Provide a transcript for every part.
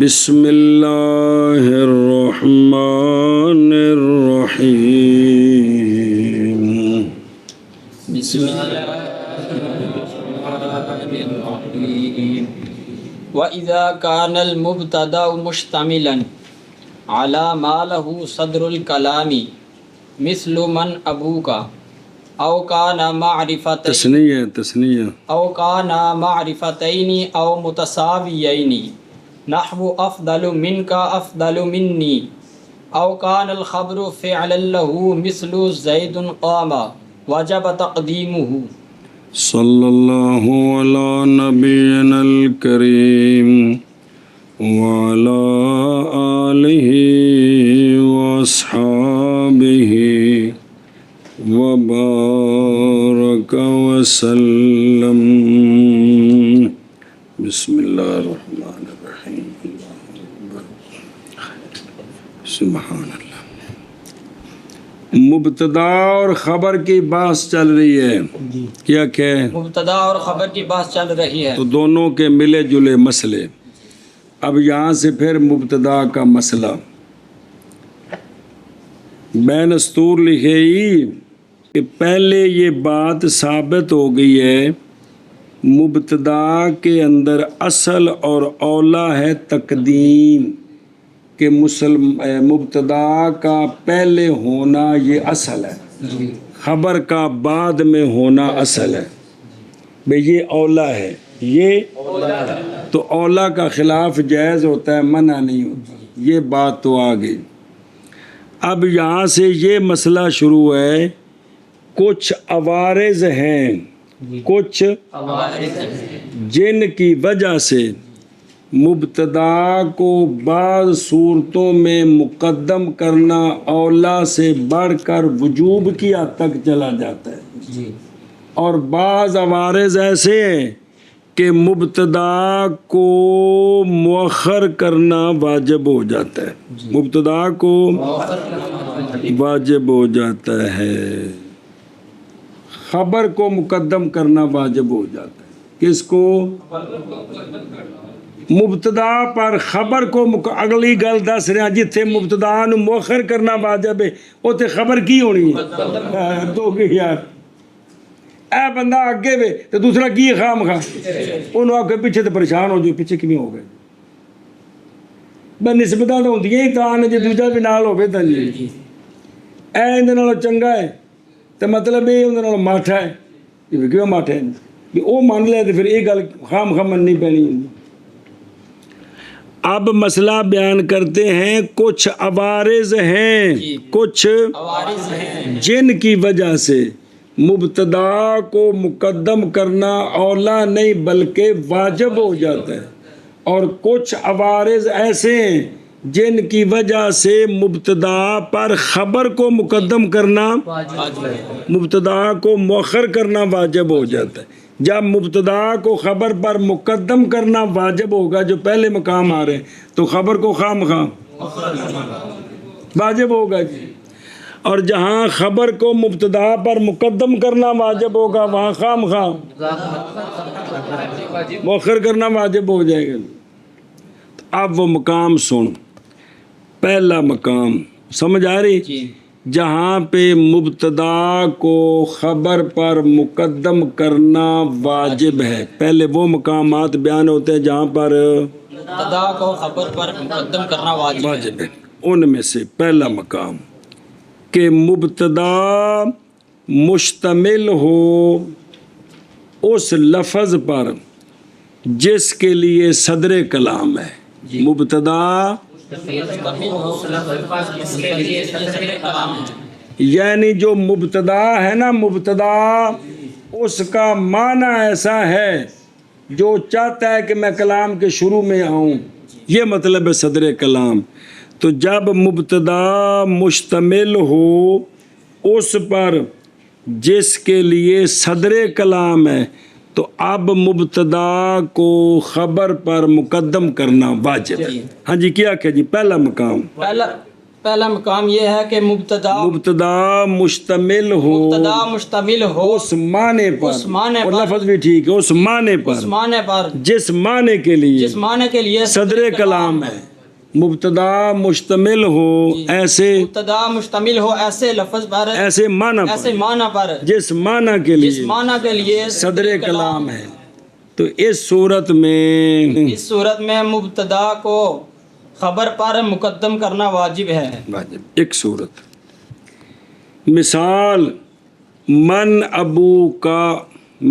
بسم اللہ الرحمن الرحیم بسم اللہ الرحمن الرحیم وَإِذَا كَانَ الْمُبْتَدَأُ مُشْتَمِلًا عَلَى مَا لَهُ صَدْرُ الْكَلَامِ مِثْلُ مَنْ أَبُوكَ أَوْ كَانَ مَعْرِفَتَيْنِ أَوْ مُتَسَاوِيَيْنِ نحو افضل منك افضل مني او كان الخبر فعلا له مثل زيد قام وجب تقديمه صلی اللہ علی نبینا الکریم وعلی آلہ واصحابہ وبارک وسلم بسم اللہ الرحمن الرحیم سبحان اللہ۔ مبتدا اور خبر کی بحث چل رہی ہے، کیا کہ مبتدا اور خبر کی بحث چل رہی ہے، تو دونوں کے ملے جلے مسئلے۔ اب یہاں سے پھر مبتدا کا مسئلہ بین اسطور لکھے ہی کہ پہلے یہ بات ثابت ہو گئی ہے مبتدا کے اندر اصل اور اولا ہے تقدیم، کہ مبتدا کا پہلے ہونا یہ اصل ہے، خبر کا بعد میں ہونا اصل ہے، بھئی یہ اولا ہے، یہ تو اولا کا خلاف جائز ہوتا ہے، منع نہیں ہوتا، یہ بات تو آ گئی۔ اب یہاں سے یہ مسئلہ شروع ہے، کچھ عوارض ہیں، کچھ جن کی وجہ سے مبتدا کو بعض صورتوں میں مقدم کرنا اولا سے بڑھ کر وجوب کی حد تک چلا جاتا ہے، اور بعض عوارض ایسے ہیں کہ مبتدا کو مؤخر کرنا واجب ہو جاتا ہے، مبتدا کو واجب ہو جاتا ہے، خبر کو مقدم کرنا واجب ہو جاتا ہے۔ کس کو؟ مبتدا پر خبر کو اگلی گل دس رہا جتھے مبتدا نو مؤخر کرنا واجب ہے اوتے خبر کی ہونی ہے تو کہ یار اے بندہ اگے وے تو دوسرا کی خام خواہ انہوں آگے پیچھے تو پریشان ہو جو پیچھے کیوں ہو گئے بنسبتاں تو ہوندیاں ہی تاں نے جے دوجا بھی نال ہوے تاں جی اے اندے نالوں چنگا ہے تو مطلب یہ اندے نالوں ماٹھا ہے، یہ کیوں ماٹھا ہے کہ وہ مان لے تو پھر یہ گل خام خواہ مننی پینی۔ اب مسئلہ بیان کرتے ہیں، کچھ عوارض ہیں، کچھ جن کی وجہ سے مبتدا کو مقدم کرنا اولا نہیں بلکہ واجب ہو جاتا ہے، اور کچھ عوارض ایسے ہیں جن کی وجہ سے مبتدا پر خبر کو مقدم کرنا مبتدا کو مؤخر کرنا واجب ہو جاتا ہے۔ جب مبتدا کو خبر پر مقدم کرنا واجب ہوگا جو پہلے مقام آ رہے ہیں تو خبر کو خام خواہ واجب ہوگا جی، اور جہاں خبر کو مبتدا پر مقدم کرنا واجب ہوگا وہاں خام خواہ مؤخر کرنا واجب ہو جائے گا۔ اب وہ مقام سن، پہلا مقام سمجھ آ رہی؟ جہاں پہ مبتدا کو خبر پر مقدم کرنا واجب ہے، پہلے وہ مقامات بیان ہوتے ہیں جہاں پر مبتدا کو خبر پر مقدم کرنا واجب ہے۔ ان میں سے پہلا مقام کہ مبتدا مشتمل ہو اس لفظ پر جس کے لیے صدر کلام ہے، مبتدا یعنی جو مبتدا ہے نا، مبتدا اس کا معنی ایسا ہے جو چاہتا ہے کہ میں کلام کے شروع میں آؤں، یہ مطلب ہے صدر کلام۔ تو جب مبتدا مشتمل ہو اس پر جس کے لیے صدر کلام ہے تو اب مبتدا کو خبر پر مقدم کرنا واجب ہے۔ ہاں جی، کیا کہ جی پہلا مقام پہلا مقام یہ ہے کہ مبتدا مشتمل ہو مشتمل ہو اس معنی پر، اس معنی اور پر، لفظ بھی ٹھیک ہے، اس معنی پر اس معنی پر جس معنی کے لیے جس معنی کے لیے صدر کلام ہے۔ مبتدا مشتمل ہو ایسے مبتدا مشتمل ہو ایسے لفظ پر، ایسے معنی ایسے پر معنی پر جس معنی کے جس لیے معنی کے لیے صدر کلام ہے۔ تو اس صورت میں اس صورت میں مبتدا کو خبر پر مقدم کرنا واجب ہے۔ واجب ایک صورت، مثال من ابو کا،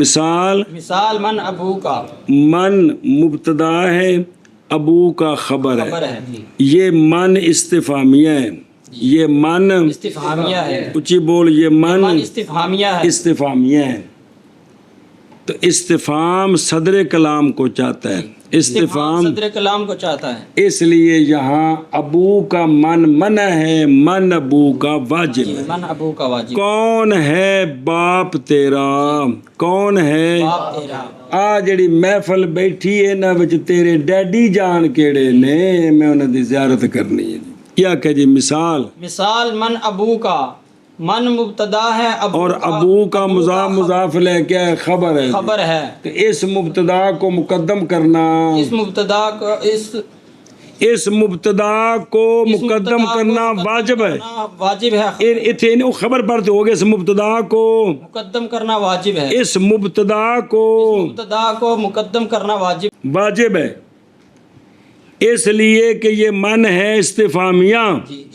مثال مثال من ابو کا من مبتدا ہے، ابو کا خبر خبر ہے۔ ہے، یہ من استفہامیہ ہے، یہ من استفہامیہ ہے، اونچی بول، یہ من استفہامیہ ہے۔ استفہامیہ ہے۔ تو استفہام صدر کلام کو چاہتا ہے، استفہام صدر کلام کو چاہتا ہے، اس لیے یہاں ابو کا من منع ہے، من ابو کا واجب ہے۔ من ابو کا واجب، کون ہے باپ تیرا، کون ہے باپ تیرا، آ جڑی محفل بیٹھی ہے نا وچ تیرے ڈیڈی جان کیڑے نے، میں انہاں دی زیارت کرنی ہے۔ کیا کہ جی مثال، مثال من ابو کا، من مبتدا ہے، اور ابو کا مضاف مضاف لے کیا ہے، خبر ہے۔ خبر ہے۔ تو اس مبتدا کو مقدم کرنا، اس مبتدا کو اس مبتدا کو مقدم کرنا واجب ہے۔ واجب ہے، اتنے نہیں، خبر پر تو ہو گیا، اس مبتدا کو، مقدم کرنا واجب ہے، اس مبتدا کو مبتدا کو مقدم کرنا واجب، واجب ہے، اس لیے کہ یہ من ہے استفہامیہ،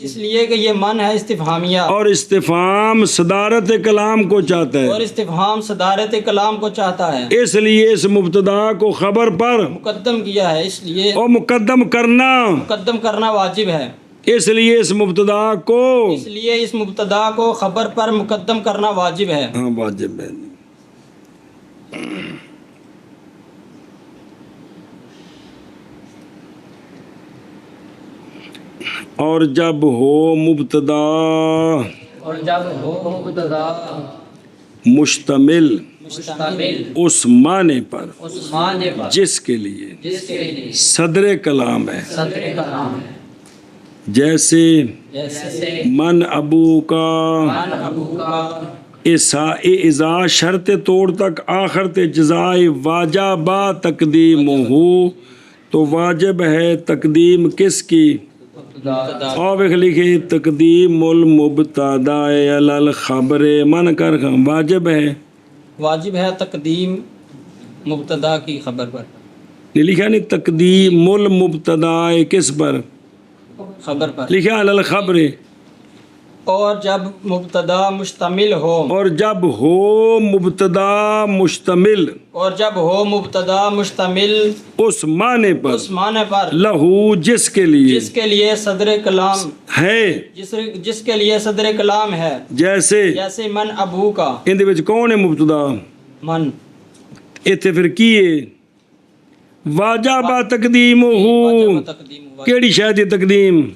اس لیے کہ یہ من ہے استفہامیہ، اور استفہام صدارت کلام کو چاہتا اور ہے، استفہام صدارت کلام کو چاہتا ہے، اس لیے اس مبتدا کو خبر پر مقدم کیا ہے، اس لیے اور مقدم کرنا، مقدم کرنا واجب ہے، اس لیے اس مبتدا کو، اس لیے اس مبتدا کو خبر پر مقدم کرنا واجب ہے۔ ہاں واجب ہے۔ اور جب ہو مبتدا اور جب ہو مبتدا مشتمل مشتمل اس معنی پر اس معنی پر جس کے لیے جس کے لیے صدر کلام ہے، صدر کلام ہے، جیسے جیسے من ابو کا، من ابو کا، اذا شرط توڑ تک آخر تے جزائے واجبہ تقدیم ہو، تو واجب ہے تقدیم کس کی، اور لکھے تقدیم المبتدا علی الخبر، من کر واجب ہے، واجب ہے تقدیم مبتدا کی خبر پر، نہیں لکھا نہیں، تقدیم المبتدا کس پر، خبر پر، لکھا علی الخبر، اور جب مبتدا مشتمل ہو، اور جب ہو مبتدا مشتمل اور جب ہو مبتدا مشتمل اس معنی پر، اس معنی پر لہو جس کے لیے جس کے لیے صدر کلام ہے، جس کے لیے صدر کلام ہے، جیسے جیسے من ابو کا، ان دے وچ کون ہے مبتدا، من ایتھے پھر کی ہے واجبہ تقدیم ہو، واجب تقدیم ہوا، کیڑی شے دی تقدیم،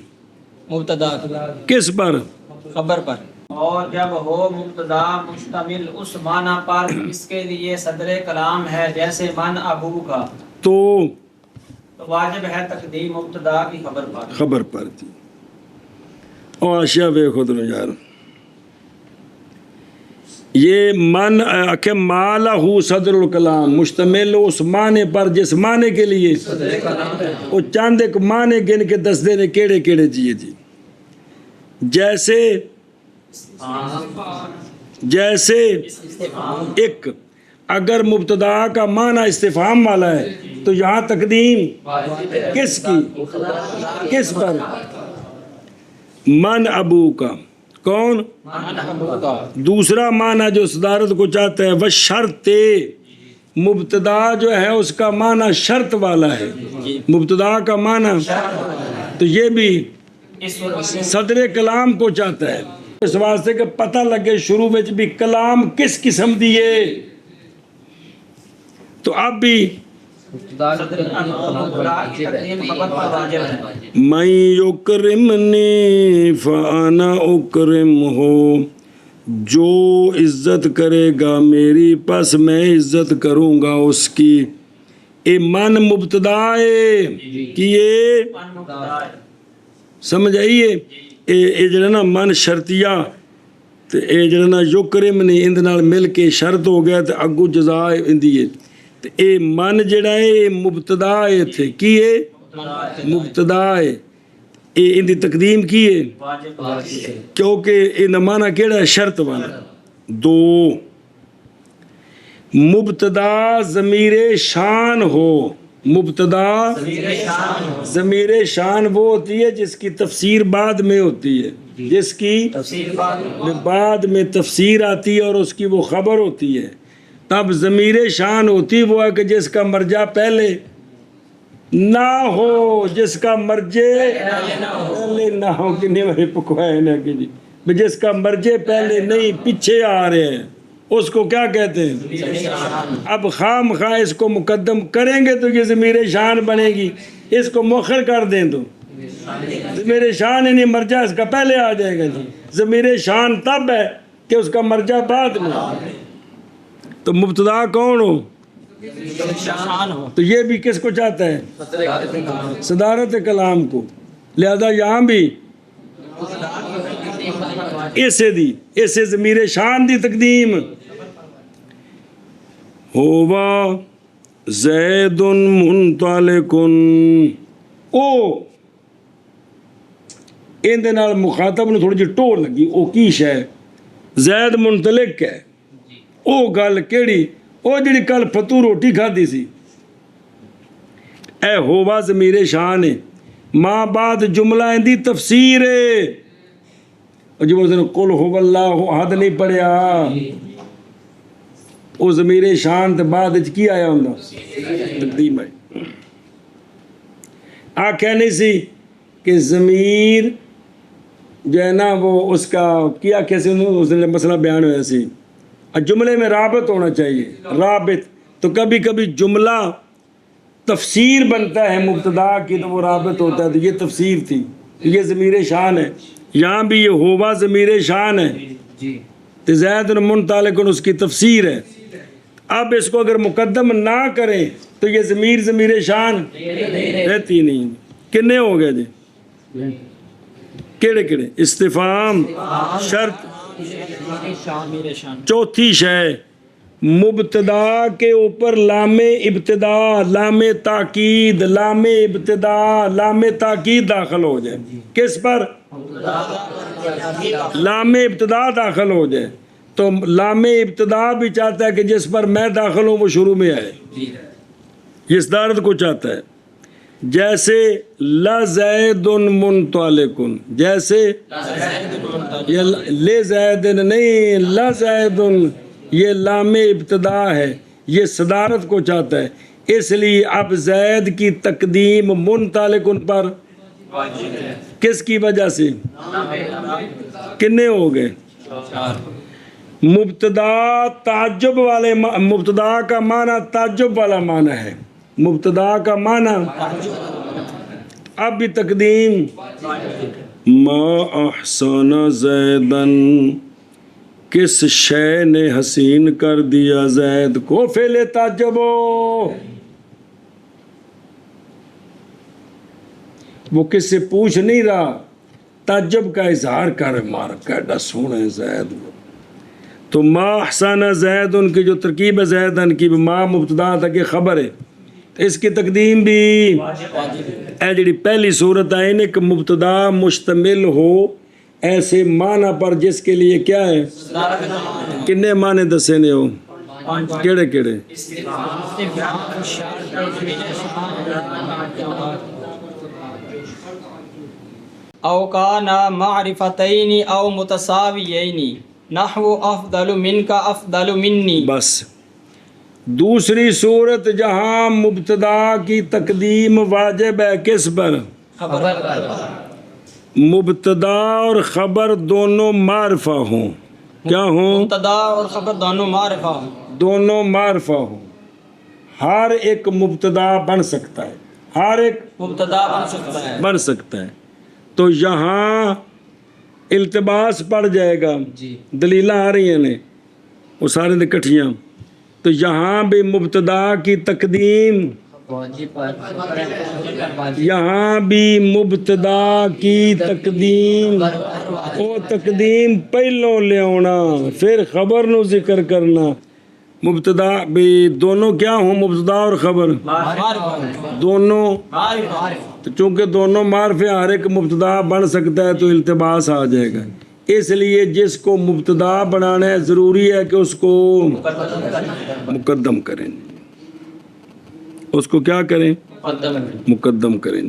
مبتدا کس پر، خبر پر، اور جب ہو مبتدا مشتمل اس معنی پر اس کے لیے صدر کلام ہے، جیسے من ابو کا، تو تو واجب ہے تقدیم مبتدا کی خبر پر۔ خبر پر تھی۔ اور اشیاء ویکھو تو یار، یہ من کہ مالہ صدر الکلام مشتمل اس معنی پر جس معنی کے لیے وہ چاند ایک معنی گن کے دس دے نے کیڑے کیڑے چیئے جی، جیسے ایک اگر مبتدا کا معنی استفہام والا ہے تو یہاں تقدیم کس کی، کس پر، من ابو کا، کون، من ابو کا، دوسرا معنی جو صدارت کو چاہتا ہے وہ شرط، مبتدا جو ہے اس کا معنی شرط والا ہے، مبتدا کا معنی، تو یہ بھی صدر کلام کو چاہتا ہے، اس واسطے کہ پتہ لگے شروع میں بھی کلام کس قسم دیے، تو اب بھی میں یکرمنی فانا اکرم ہو، جو عزت کرے گا میری پس میں عزت کروں گا اس کی، اے من مبتدا ہے کہ یہ سمجھ آئیے، ਇਹ ਜਿਹੜਾ ਨਾ ਮਨ ਸ਼ਰਤੀਆ ਤੇ ਇਹ ਜਿਹੜਾ ਨਾ ਯੁਕਰਿਮ ਨੇ ਇਹਦੇ ਨਾਲ ਮਿਲ ਕੇ ਸ਼ਰਤ ਹੋ ਗਿਆ ਤੇ ਅੱਗੂ ਜਜ਼ਾ ਇੰਦੀ ਹੈ। ਤੇ ਇਹ ਮਨ ਜਿਹੜਾ ਹੈ ਇਹ ਮੁਬਤਦਾ ਹੈ, ਇੱਥੇ ਕੀ ਹੈ ਮੁਬਤਦਾ ਹੈ, ਇਹ ਇਹਦੀ ਤਕਦੀਮ ਕੀ ਹੈ ਕਿਉਂਕਿ ਇਹਦਾ ਮਾਨਾ ਕਿਹੜਾ ਹੈ ਸ਼ਰਤ ਵਾਲਾ। دو مبتدا ضمیر شان ہو، مبتدا ضمیر شان وہ ہوتی ہے جس کی تفسیر بعد میں ہوتی ہے، جس کی بعد میں تفسیر آتی ہے اور اس کی وہ خبر ہوتی ہے، تب ضمیر شان ہوتی وہ ہے کہ جس کا مرجع پہلے نہ ہو، جس کا مرجع پہلے نہ ہو کہ نہیں میرے پکوائے نا کہ جی جس کا مرجع پہلے نہیں پیچھے آ رہے ہیں اس کو کیا کہتے ہیں؟ اب خام خواہ اس کو مقدم کریں گے تو یہ ضمیر شان بنے گی، اس کو مؤخر کر دیں تو ضمیر شان یعنی مرجع اس کا پہلے آ جائے گا جی۔ ضمیر شان تب ہے کہ اس کا مرجع بعد میں، تو مبتدا کون ہو تو یہ بھی کس کو چاہتا ہے؟ صدارت کلام کو، لہذا یہاں بھی اسے ضمیر شان دی تقدیم ہوا زید منطلق، او ان دے نال مخاطب نو تھوڑی جی ٹور لگی، او کی شے زید منطلق ہے، او گل کیڑی او جڑی کل فتو روٹی کھادی سی، اے ہوا ضمیر شان ہے، ماں بعد جملہ ان دی تفسیر ہے، اور جب اس نے قل هو اللہ احد نہیں پڑھیا او ضمیر شان تے بعد وچ کی آیا ہوندا تقدیم ہے۔ آکھیا نہیں سی کہ ضمیر جو ہے نا وہ اس کا کیا کیسے اس نے مسئلہ بیان ہوا سی، جملے میں رابط ہونا چاہیے، رابط، تو کبھی کبھی جملہ تفسیر بنتا ہے مبتدا کی تو وہ رابط ہوتا ہے، تو یہ تفسیر تھی، یہ ضمیر شان ہے، یہاں بھی یہ ہوا ضمیر شان ہے تو زید منطلق اس کی تفسیر ہے۔ اب اس کو اگر مقدم نہ کریں تو یہ ضمیر شان رہتی نہیں۔ کتنے ہو گئے جی؟ کیڑے کیڑے؟ استفہام، شرط، چوتھی شے مبتدا کے اوپر لام ابتدا، لام تاکید، لام ابتدا، لام تاکید داخل ہو جائے، کس پر؟ لام ابتدا داخل ہو جائے، تو لام ابتدا بھی چاہتا ہے کہ جس پر میں داخل ہوں وہ شروع میں آئے، یہ صدارت کو چاہتا ہے۔ جیسے لزید منطلق، جیسے یہ لے زید نہیں، لزید یہ لام ابتدا ہے، یہ صدارت کو چاہتا ہے، اس لیے اب زید کی تقدیم منطلق پر کس کی وجہ سے؟ کتنے ہو گئے؟ مبتدا تعجب والے، مبتدا کا معنی تعجب والا معنی ہے، مبتدا کا معنی اب بھی تقدیم ما احسن زیدن، کس شے نے حسین کر دیا زید کو، فعل تعجب ہو، وہ کس سے پوچھ نہیں رہا، تعجب کا اظہار کر مار کیڈا سونے زید، تو ما احسن زید ان کی جو ترکیب ہے زیدن کی، ما مبتدا تک یہ خبر ہے، اس کی تقدیم بھی اے جڑی پہلی صورت آئی نے کہ مبتدا مشتمل ہو ایسے معنی پر جس کے لیے کیا ہے، کنے معنی دسے نے ہو، کیڑے کیڑے؟ او کانا معرفتین او متساویین نحو افضل منک افضل منی۔ بس دوسری صورت جہاں مبتدا کی تقدیم واجب ہے کس پر؟ مبتدا اور خبر دونوں معرفہ ہوں، کیا ہوں؟ مبتدا اور خبر دونوں معرفہ ہوں، دونوں معرفہ ہوں، ہر ایک مبتدا بن سکتا ہے، ہر ایک مبتدا بن سکتا ہے، بن سکتا ہے، تو یہاں التباس پڑ جائے گا، دلیلیں آ رہی ہیں نے وہ سارے نے کٹھیاں، تو یہاں بھی مبتدا کی تقدیم یہاں بھی مبتدا کی تقدیم او تقدیم پہلوں لے آنا پھر خبر نو ذکر کرنا. مبتدا بھی دونوں کیا ہوں مبتدا اور خبر دونوں تو چونکہ دونوں معرفے ہر ایک مبتدا بن سکتا ہے تو التباس آ جائے گا. اس لیے جس کو مبتدا بنانا ہے ضروری ہے کہ اس کو مقدم کریں اس کو کیا کریں مقدم کریں.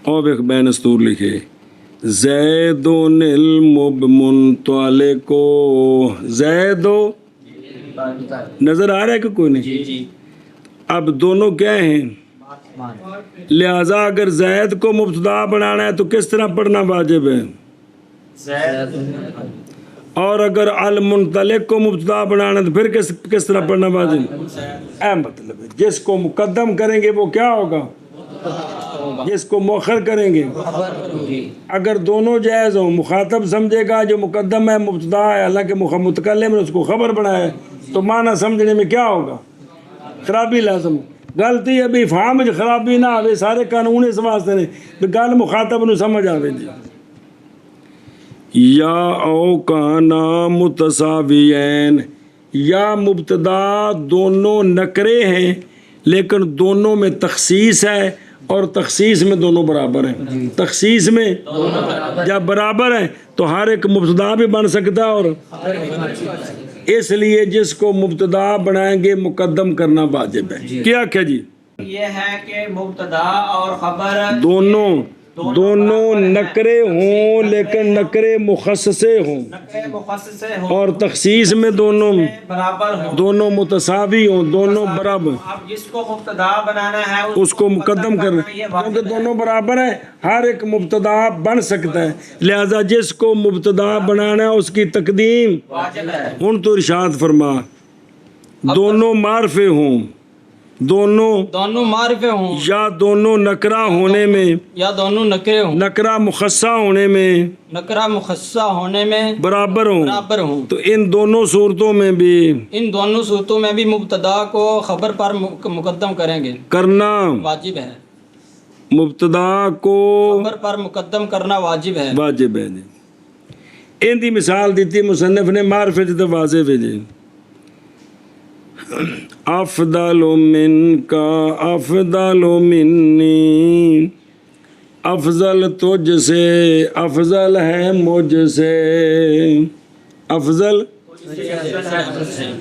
اور ایک بین اسطور لکھے زیدون المب منطلقو زیدو نظر آ رہا ہے کہ کوئی نہیں. اب دونوں کیا ہیں لہذا اگر زید کو مبتدا بنانا ہے تو کس طرح پڑھنا واجب ہے اور اگر المنطلق کو مبتدا بنانا ہے تو پھر کس طرح پڑھنا واجب ہے. مطلب ہے جس کو مقدم کریں گے وہ کیا ہوگا جس کو مؤخر کریں گے اگر دونوں جائز ہوں مخاطب سمجھے گا جو مقدم ہے مبتدا ہے حالانکہ متکلم نے اس کو خبر بنایا ہے تو معنی سمجھنے میں کیا ہوگا خرابی لازم. غلطی ہے بھی فہم خرابی نہ آوے سارے قانون اس واسطے نے گل مخاطب نو سمجھ آوے جی. یا او کانا متساویین یا مبتدا دونوں نکرے ہیں لیکن دونوں میں تخصیص ہے اور تخصیص میں دونوں برابر ہیں. تخصیص میں جب برابر ہیں تو ہر ایک مبتدا بھی بن سکتا ہے اور اس لیے جس کو مبتدا بنائیں گے مقدم کرنا واجب ہے. کیا کیا جی یہ ہے کہ مبتدا اور خبر دونوں نکرے ہوں لیکن نکرے مخصصے ہوں اور تخصیص میں برابر ہوں دونوں متساوی ہوں دونوں برابر. اب جس کو مبتدا بنانا ہے اس کو مقدم کرنا کیونکہ دونوں برابر ہیں ہر ایک مبتدا بن سکتا ہے لہذا جس کو مبتدا بنانا ہے اس کی تقدیم واجب ہے. ہن تو ارشاد فرما دونوں معرفے ہوں دونوں معرفے ہوں یا دونوں نکرہ ہونے میں یا دونوں نکرے ہوں نکرہ مخصہ ہونے میں نکرہ مخصصہ ہونے میں برابر ہوں تو ان دونوں صورتوں میں بھی ان دونوں صورتوں میں بھی مبتدا کو خبر پر مقدم کریں گے کرنا واجب ہے. مبتدا کو خبر پر مقدم کرنا واجب ہے جی. ان دی مثال دیتی مصنف نے معرفے تے واضح ہے جی. افضل من کا افضل منی افضل تجھ سے افضل ہے مجھ سے افضل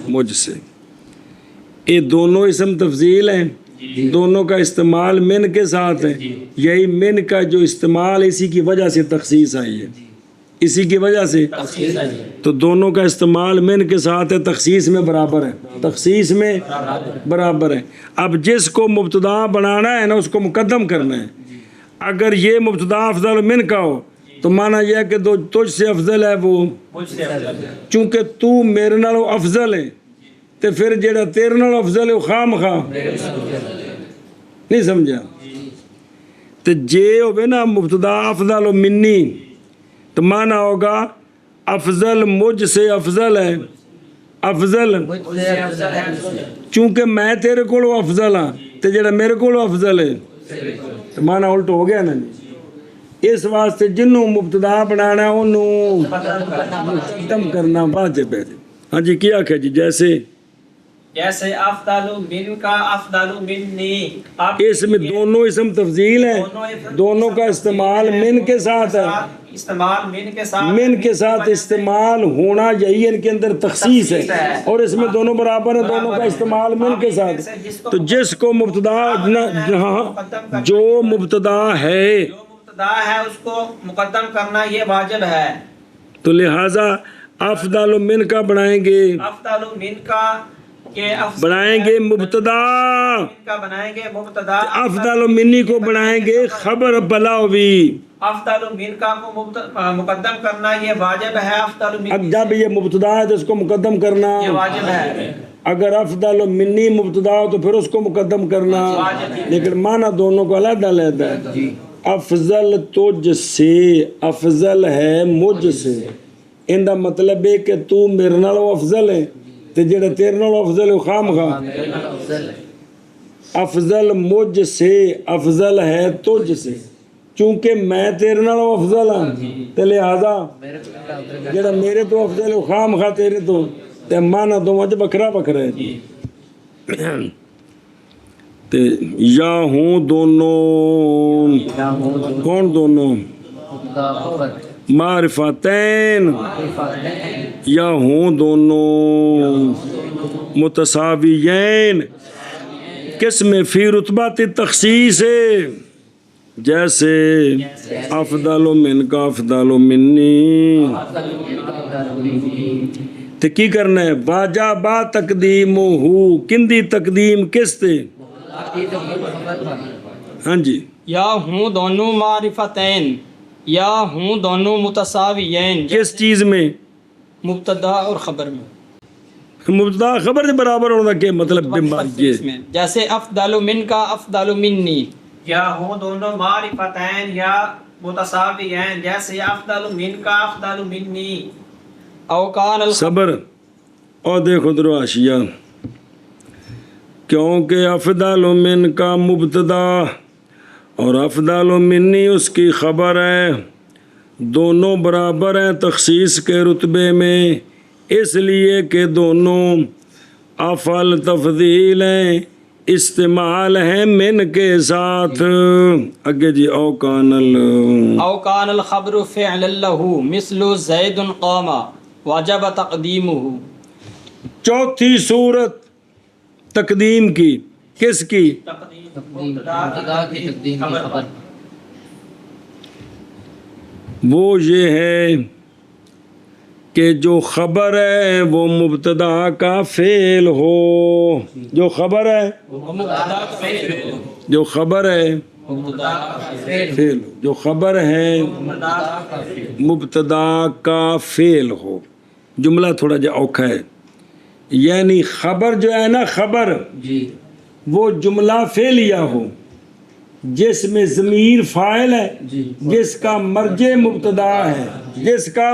مجھ سے. یہ دونوں اسم تفضیل ہیں دونوں کا استعمال من کے ساتھ ہے. یہی من کا جو استعمال اسی کی وجہ سے تخصیص آئی ہے اسی کی وجہ سے تو دونوں کا استعمال من کے ساتھ ہے تخصیص میں برابر ہے تخصیص میں برابر ہے. اب جس کو مبتدا بنانا ہے نا اس کو مقدم کرنا ہے. اگر یہ مبتدا افضل من کا ہو تو معنی یہ ہے کہ تجھ سے افضل ہے وہ چونکہ تو میرے نالوں افضل ہے تو پھر جیڑا تیرے نالوں افضل ہے وہ خام خواہ نہیں سمجھا. تو جے ہوئے نا مبتدا افضل و منی تو معنی ہوگا افضل مجھ سے افضل ہے افضل چونکہ میں تیرے کو افضل ہاں تو جڑا میرے کو افضل ہے تو معنی الٹ ہو گیا نا. اس واسطے جنوں مبتدا بنانا انہوں مقدم کرنا واجب ہے. ہاں جی کیا آکھیا جی جیسے افضل من کا افضل منی اس میں دونوں اسم تفضیل ہیں دونوں کا استعمال من کے ساتھ ہے من کے ساتھ استعمال ہونا یہی ان کے اندر تخصیص ہے اور اس میں دونوں برابر ہیں دونوں کا استعمال من کے ساتھ. تو جس کو مبتدا جو مبتدا ہے اس کو مقدم کرنا یہ واجب ہے. تو لہٰذا افضل من کا بنائیں گے افضل من کا بنائیں گے مبتدا افضل منی کو بنائیں گے خبر بلاوی افضل من کا کو مقدم کرنا یہ واجب ہے. افضل من جب یہ مبتدا ہے تو اس کو مقدم کرنا یہ واجب ہے. اگر افضل منی مبتدا ہو تو پھر اس کو مقدم کرنا لیکن معنی دونوں کو علیحدہ علیحدہ ہے. افضل تجھ سے افضل ہے مجھ سے ان کا مطلب ہے کہ تو میرے نالوں افضل ہے تے جڑا تیرے نال افضل ہے خام خواہ افضل مجھ سے افضل ہے تجھ سے، چونکہ میں تیرے نال افضل ہاں تے لہذا جڑا میرے تو افضل ہے خام خواہ تیرے تو تے مانا دونوں وچ بکھرا بکھرا ہے تے یا ہوں دونوں کون دونوں معرفتین یا ہوں دونوں متساویین کس میں فی رتبات تخصیص ہے، جیسے افضل من کا افضل منی تے کی کرنا ہے واجبہ تقدیم ہو کندی تقدیم کس تے ہاں جی یا ہوں دونوں معرفتین یا ہوں دونوں متساویین کس چیز میں مبتدا اور خبر میں مبتدا خبر سے برابر ہونا کہ مطلب تخصیص میں جیسے افضل من کا افضل منی یا ہوں دونوں معرفتین یا متساویین جیسے افضل من کا افضل منی او کان صبر اور دیکھو درو آشیہ کیونکہ افضل من کا مبتدا اور افضل منی اس کی خبر ہے، دونوں برابر ہیں تخصیص کے رتبے میں، اس لیے کہ دونوں افعل تفضیل ہیں، استعمال ہیں من کے ساتھ اگے جی او کان الخبر فعلا له مثل زید قام وجب تقدیمہ چوتھی صورت تقدیم کی کس کی وہ یہ ہے کہ جو خبر ہے وہ مبتدا کا فعل ہو، جو خبر ہے جو خبر ہے فعل ہو، جو خبر ہے مبتدا کا فعل ہو۔ جملہ تھوڑا جا اوکھا ہے، یعنی خبر جو ہے نا خبر وہ جملہ فعلیہ ہو جس میں ضمیر فاعل ہے، جس کا مرجع مبتدا ہے، جس کا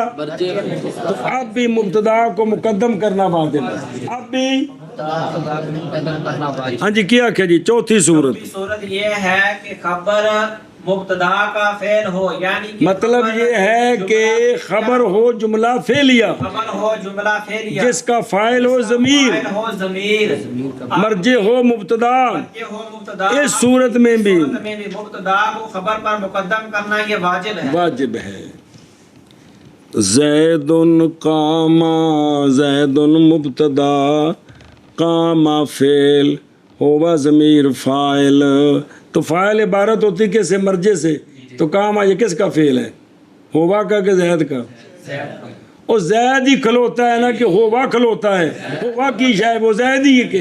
اب بھی مبتدا کو مقدم کرنا واجب ہے، اب بھی ہاں جی کیا کہ جی چوتھی صورت صورت یہ ہے کہ خبر مبتدا کا فعل ہو، یعنی کہ مطلب یہ ہے کہ خبر ہو جملہ فعلیہ خبر ہو جملہ فعلیہ جس کا فاعل ہو ضمیر، فاعل ہو ضمیر، مرجع ہو مبتدا، یہ ہو مبتدا، اس صورت میں بھی مبتدا کو خبر پر مقدم کرنا یہ واجب ہے۔ واجب ہے۔ زید قام، زید مبتدا، قام فعل، ہوا ضمیر فاعل، تو فاعل عبارت ہوتی کیسے مرجع سے، تو قام یہ کس کا فعل ہے، ہوا کا کہ زید کا، اور زید ہی کھلوتا ہے نا کہ ہوا کھلوتا ہے، ہوا کی شاید وہ زید ہی ہے کہ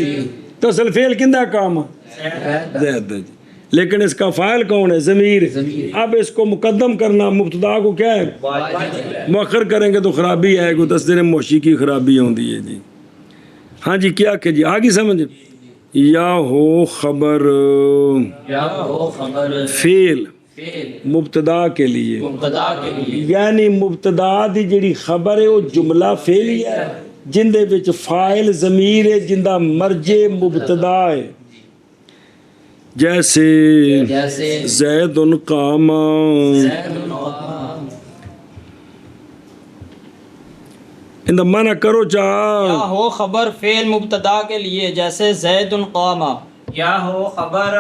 تو اصل فعل کندہ قام زید ہے، لیکن اس کا فاعل کون ہے، ضمیر، اب اس کو مقدم کرنا مبتدا کو کیا ہے مؤخر کریں گے تو خرابی آئے گی، تصدیر موشی کی خرابی ہوندی ہے جی۔ ہاں جی کیا کہ جی آگے سمجھ، یا ہو خبر فعل مبتدا کے لیے، یعنی مبتدا دی جڑی خبر ہے وہ جملہ فعلی ہے جن دے وچ فاعل ضمیر ہے جن دا مرجع مبتدا ہے، جیسے زید قام، ان معنی کرو یا چاہ ہو خبر فعل مبتدا کے لیے جیسے زید قام، یا ہو خبر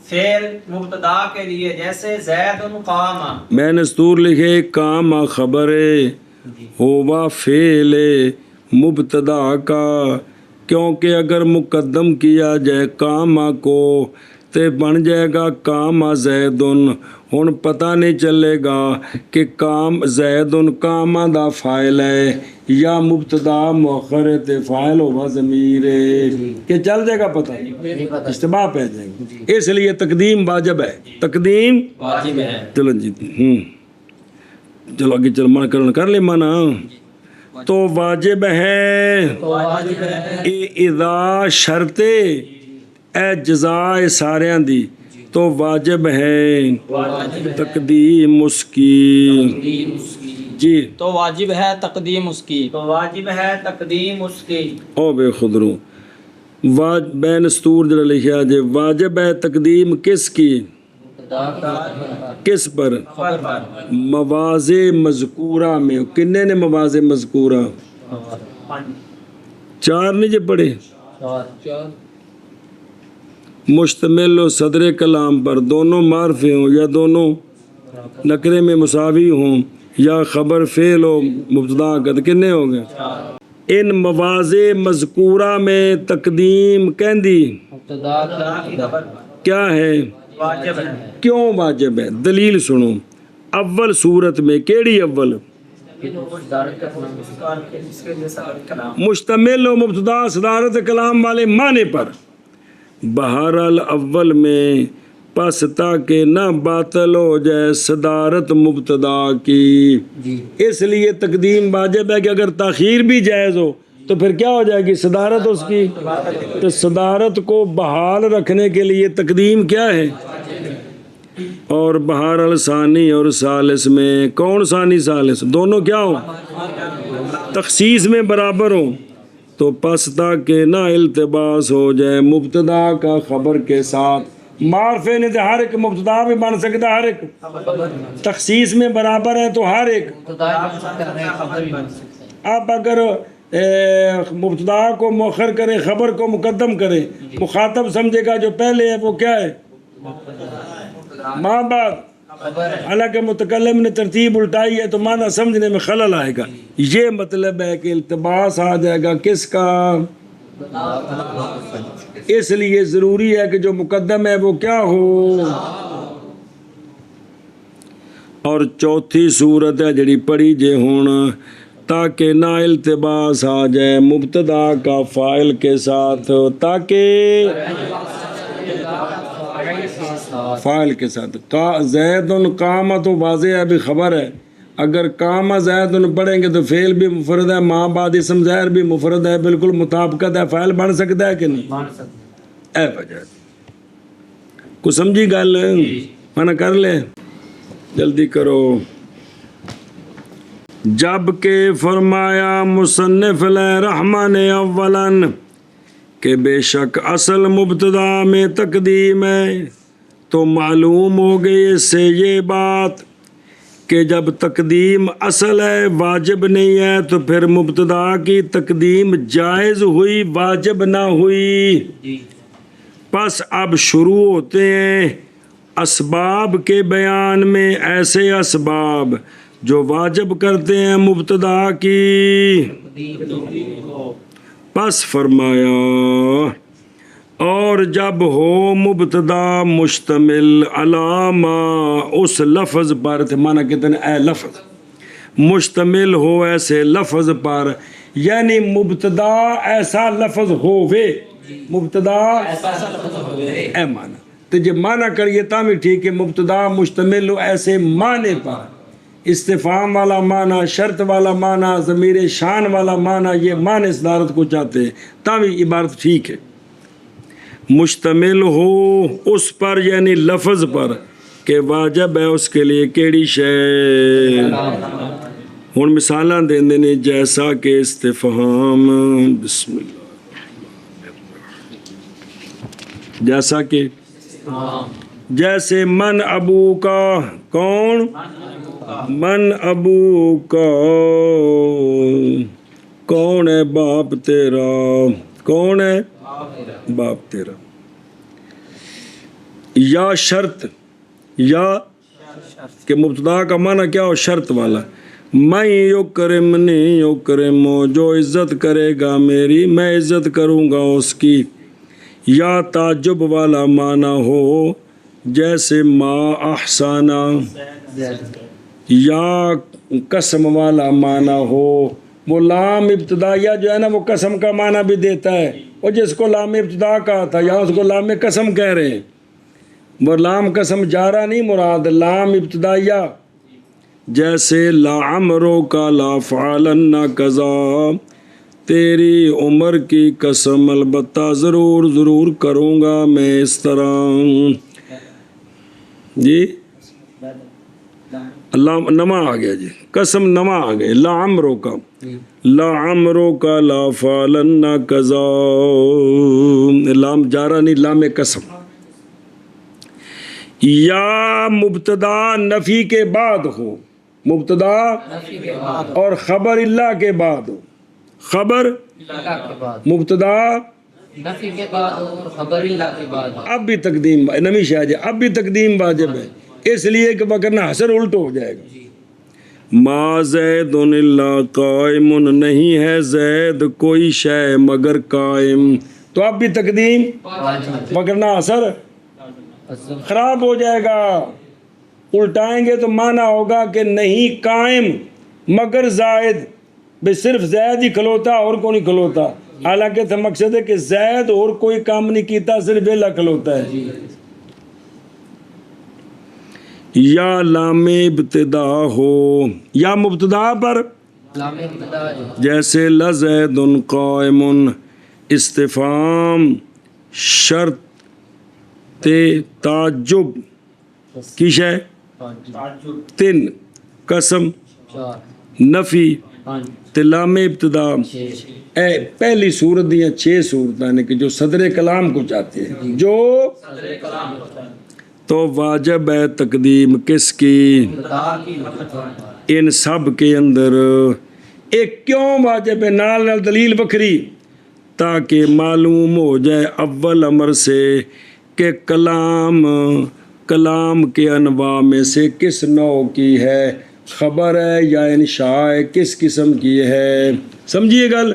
فعل مبتدا کے لیے جیسے زید قام، میں نے سطور لکھے کام خبر ہے ہوا فعل مبتدا کا، کیونکہ اگر مقدم کیا جائے کام کو تے بن جائے گا کام زیدن، ہن پتہ نہیں چلے گا کہ کام زیدن کام دا فاعل ہے یا مبتدا مؤخر ہے تے فاعل ہوا ضمیر ہے، کہ چل جائے گا پتہ اشتباہ پہ جائے گا، اس لیے تقدیم واجب ہے، تقدیم واجب ہے۔ چلو جی چلو آگے چل من کر لے مانا تو واجب ہے اذا شرط اے جزائے ساریاں دی تو واجب ہے تقدیم اس کی جی تو واجب ہے تقدیم اس کی. تو واجب ہے تقدیم اس کی. او بے خدرو بین سطور جڑا لکھا جے واجب ہے تقدیم کس کی کس پر خبر پر. مواضع مذکورہ میں کنے نے مواضع مذکورہ 4 نہیں جے پڑھے مشتمل و صدر کلام پر دونوں معرفے ہوں یا دونوں نکرے میں مساوی ہوں یا خبر فعل و مبتدا قد کنے ہو گئے ان مواضع مذکورہ میں تقدیم کہندی مبتدا کی خبر پر کیا ہے واجب ہے. کیوں واجب ہے دلیل سنو اول صورت میں کیڑی اول اس کے جیسا کلام مشتمل و مبتدا صدارت کلام والے معنی پر بہرحال اول میں پس تاکہ نہ باطل ہو جائے صدارت مبتدا کی اس لیے تقدیم واجب ہے کہ اگر تاخیر بھی جائز ہو تو پھر کیا ہو جائے گی صدارت اس کی تو صدارت کو بحال رکھنے کے لیے تقدیم کیا ہے اور بہرحال ثانی اور ثالث میں کون ثانی ثالث دونوں کیا ہو تخصیص میں برابر ہوں تو پس تاکہ نہ التباس ہو جائے مبتدا کا خبر کے ساتھ معرفے نے تو ہر ایک مبتدا بھی بن سکتا ہر ایک تخصیص میں برابر ہے تو ہر ایک اب اگر مبتدا کو مؤخر کرے خبر کو مقدم کرے مخاطب سمجھے گا جو پہلے ہے وہ کیا ہے ماں باپ حالانکہ متکلم نے ترتیب الٹائی ہے تو معنی سمجھنے میں خلل آئے گا یہ مطلب ہے کہ التباس آ جائے گا کس کا اس لیے ضروری ہے کہ جو مقدم ہے وہ کیا ہو اور چوتھی صورت ہے جڑی پڑھی جے ہون تاکہ نہ التباس آ جائے مبتدا کا فاعل کے ساتھ تاکہ فاعل کے ساتھ زید قام تو واضح ہے بھی خبر ہے اگر قام زید پڑھیں گے تو فعل بھی مفرد ہے ماں بعد اسم ظاہر بھی مفرد ہے بالکل مطابقت ہے فاعل بن سکتا ہے کہ نہیں اے وجہ کو سمجھی گل منع کر لے جلدی کرو جب کہ فرمایا مصنف علیہ رحمہ نے اولاً کہ بے شک اصل مبتدا میں تقدیم ہے تو معلوم ہو گئی اس سے یہ بات کہ جب تقدیم اصل ہے واجب نہیں ہے تو پھر مبتدا کی تقدیم جائز ہوئی واجب نہ ہوئی پس اب شروع ہوتے ہیں اسباب کے بیان میں ایسے اسباب جو واجب کرتے ہیں مبتدا کی پس فرمایا اور جب ہو مبتدا مشتمل علامہ اس لفظ پر مانا کتنے اے لفظ مشتمل ہو ایسے لفظ پر یعنی مبتدا ایسا لفظ ہووے مبتدا اے مانا تو جب مانا کریے تاں بھی ٹھیک ہے مبتدا مشتمل ہو ایسے معنی پر استفہام والا معنی شرط والا معنی ضمیر شان والا معنی یہ معنی صدارت کو چاہتے ہیں تاں بھی عبارت ٹھیک ہے مشتمل ہو اس پر یعنی لفظ پر کہ واجب ہے اس کے لیے کیڑی شے ہن مثالاں دیندے نے جیسا کہ استفہام بسم اللہ جیسا کہ جیسے من ابو کا کون من ابو کا کون ہے باپ تیرا کون ہے باپ تیرا یا شرط یا کہ مبتدا کا معنی کیا ہو شرط والا میں یکرمنی یکرمو جو عزت کرے گا میری میں عزت کروں گا اس کی یا تعجب والا معنی ہو جیسے ما احسانہ یا قسم والا معنی ہو وہ لام ابتدائیہ جو ہے نا وہ قسم کا معنی بھی دیتا ہے وہ جس کو لام ابتدا کہا تھا یا اس کو لام قسم کہہ رہے ہیں وہ لام قسم جارہ نہیں مراد لام ابتدائیہ جیسے لا عمرو کا لا فعلن کذا تیری عمر کی قسم البتہ ضرور ضرور کروں گا میں اس طرح جی اللہ نما آ گیا جی، قسم نما آ گئے، لعمرو کا، لعمرو کا لا فعلن کذا، لام جارا نہیں، لام قسم. یا مبتدا نفی کے بعد ہو، مبتدا اور خبر اللہ کے بعد ہو، خبر مبتدا نفی کے بعد اور خبر اللہ کے بعد. اب بھی تقدیم نمی شاہ جی، اب بھی تقدیم واجب ہے، اس لیے کہ وگرنہ حسر الٹ ہو جائے گا. ما زید الا قائم، نہیں ہے زید کوئی شے مگر قائم، تو اب بھی تقدیم وگرنہ اثر خراب ہو جائے گا. الٹائیں گے تو معنی ہوگا کہ نہیں قائم مگر زائد، بے صرف زید ہی کھلوتا اور کوئی نہیں کھلوتا، حالانکہ تو مقصد ہے کہ زید اور کوئی کام نہیں کیتا، صرف ویلا کھلوتا ہے. یا لام ابتدا ہو، یا مبتدا پر لام ابتدا جو جیسے لزید قائم، استفہام شرط تعجب کی شے، تین قسم چار نفی پانچ تے لام ابتدا. چھ اے پہلی صورت دیاں 6 صورتیں نے کہ جو صدر کلام کو چاہتے ہیں، جو تو واجب ہے تقدیم کس کی؟ خدا کی مخلوق. ان سب کے اندر ایک کیوں واجب ہے، نال نال دلیل بکری، تاکہ معلوم ہو جائے اول امر سے کہ کلام کے انواع میں سے کس نوع کی ہے، خبر ہے یا انشاء ہے، کس قسم کی ہے. سمجھیے گل،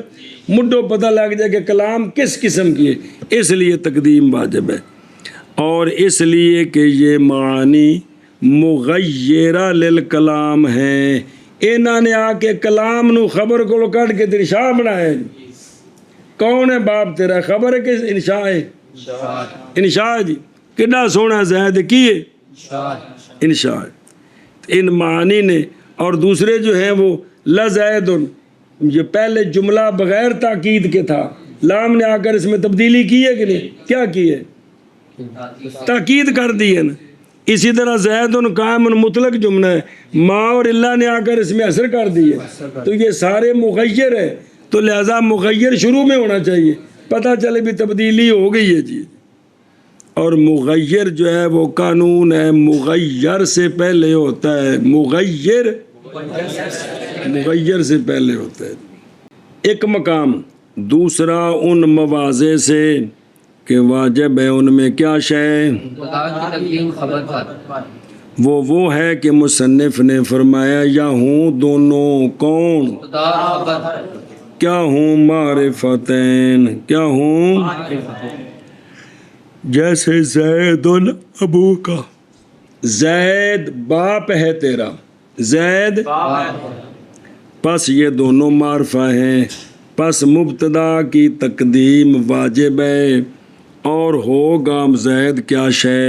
مڈو پتہ لگ جائے کہ کلام کس قسم کی ہے، اس لیے تقدیم واجب ہے. اور اس لیے کہ یہ معنی مغیرہ للکلام ہیں، انہوں نے آ کے کلام نو خبر کو کٹ کے انشاء بنایا. کون ہے باپ تیرا؟ خبر ہے کہ انشاء ہے؟ انشاء جی، کڈا سونا زید کی ہے انشاء. ان معنی نے، اور دوسرے جو ہیں وہ لزید، یہ پہلے جملہ بغیر تاکید کے تھا، لام نے آ کر اس میں تبدیلی کی ہے کہ نہیں؟ کیا کی ہے؟ تاکید کر دی ہے نا. اسی طرح زید قائم مطلق جملہ ہے، ما اور اللہ نے آ کر اس میں اثر کر دی ہے، تو یہ سارے مغیر ہے، تو لہذا مغیر شروع میں ہونا چاہیے، پتہ چلے بھی تبدیلی ہو گئی ہے جی. اور مغیر جو ہے وہ قانون ہے، مغیر سے پہلے ہوتا ہے، مغیر سے پہلے ہوتا ہے ایک مقام. دوسرا ان مواضع سے کہ واجب ہے ان میں کیا شے، خدا کی تقدیم خبر پر. وہ ہے کہ مصنف نے فرمایا یا ہوں دونوں کون، خدا خبر کیا ہوں معرفتین، کیا ہوں جیسے زید ابو کا، زید باپ ہے تیرا، زید پس یہ دونوں معرفہ ہیں، پس مبتدا کی تقدیم واجب ہے، اور ہوگا زید کیا شے،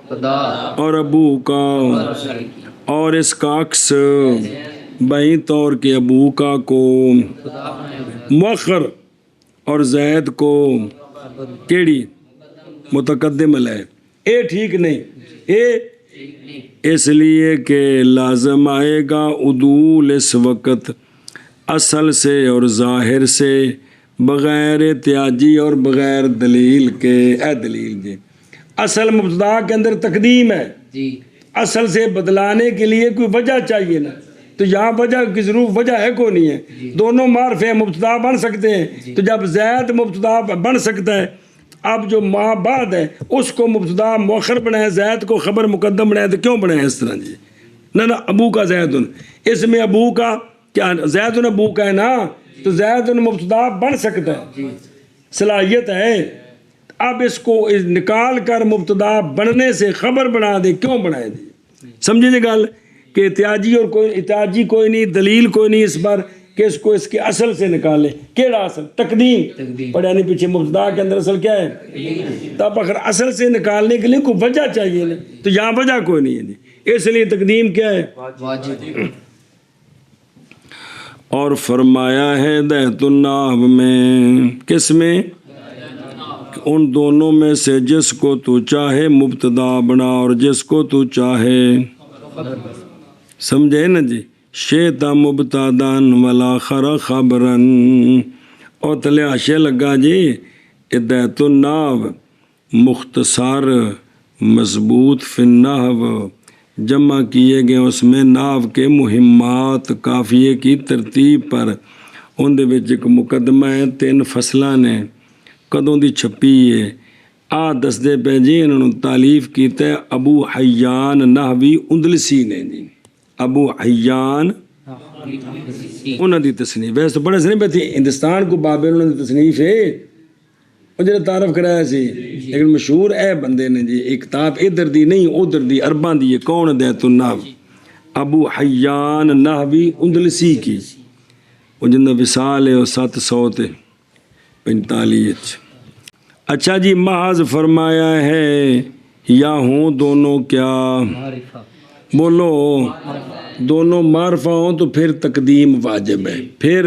خدا اور ابو کا، اور اس کا عکس بہی طور کے ابو کا کو مؤخر، اور زید کو کیڑی متقدم ہے. اے ٹھیک نہیں، اے اس لیے کہ لازم آئے گا عدول اس وقت اصل سے اور ظاہر سے، بغیر احتیاجی اور بغیر دلیل کے. اے دلیل جی، اصل مبتدا کے اندر تقدیم ہے، جی اصل سے بدلانے کے لیے کوئی وجہ چاہیے نا، تو یہاں وجہ کی ضرور وجہ ہے کوئی نہیں ہے، دونوں معرف ہیں، مبتدا بن سکتے ہیں. تو جب زید مبتدا بن سکتا ہے، اب جو ما بعد ہے اس کو مبتدا مؤخر بنائے، زید کو خبر مقدم بنائے، تو کیوں بنائے اس طرح جی؟ نہ ابو کا زید، اس میں ابو کا کیا، زید ابو کا ہے نا، تو زید مبتدا بن سکتا ہے، صلاحیت ہے. اب اس کو نکال کر مبتدا بننے سے خبر بنا دے، کیوں بنائے دی؟ سمجھے جی گل کہ احتیاجی کوئی نہیں، دلیل کوئی نہیں اس پر کہ اس کو اس کے اصل سے نکالے. کیڑا اصل؟ تقدیم. اور یعنی پیچھے مبتدا کے اندر اصل کیا ہے؟ تب اگر اصل سے نکالنے کے لیے کوئی وجہ چاہیے نا، تو یہاں وجہ کوئی نہیں ہے، اس لیے تقدیم کیا ہے؟ واجب. اور فرمایا ہے ہدایت النحو میں، کس میں؟ ان دونوں میں سے جس کو تو چاہے مبتدا بنا، اور جس کو تو چاہے سمجھے نا جی. شیتا مبتدان والآخر خبرن. اور تلے حاشیہ لگا جی ہدایت الناو مختصر مضبوط فی النحو جمع کیے گئے اس میں ناو کے مہمات قافیے کی ترتیب پر. ان دے وچ ایک مقدمہ ہے 3 فصلاں نے. کدوں دی چھپی ہے آ دسدے پہ جی انہوں نے تالیف کیتا ہے ابو حیان نحوی اندلسی نے جی. ابو حیان انہوں دی تصنیف ویسے تو بڑے سے نہیں پہ ہندوستان کو بابے انہوں دی تصنیف ہے وہ جڑا تعارف کرایا سی لیکن مشہور اے بندے نے جی. ایک کتاب ادھر دی نہیں ادھر دی عرباں دی ہے. کون ہدایت النحو ابو حیان نحوی اندلسی کی. وہ جن دا وصال ہے وہ 745. اچھا جی محض فرمایا ہے یا ہوں دونوں کیا معرفہ بولو دونوں معرفہ ہوں تو پھر تقدیم واجب ہے. پھر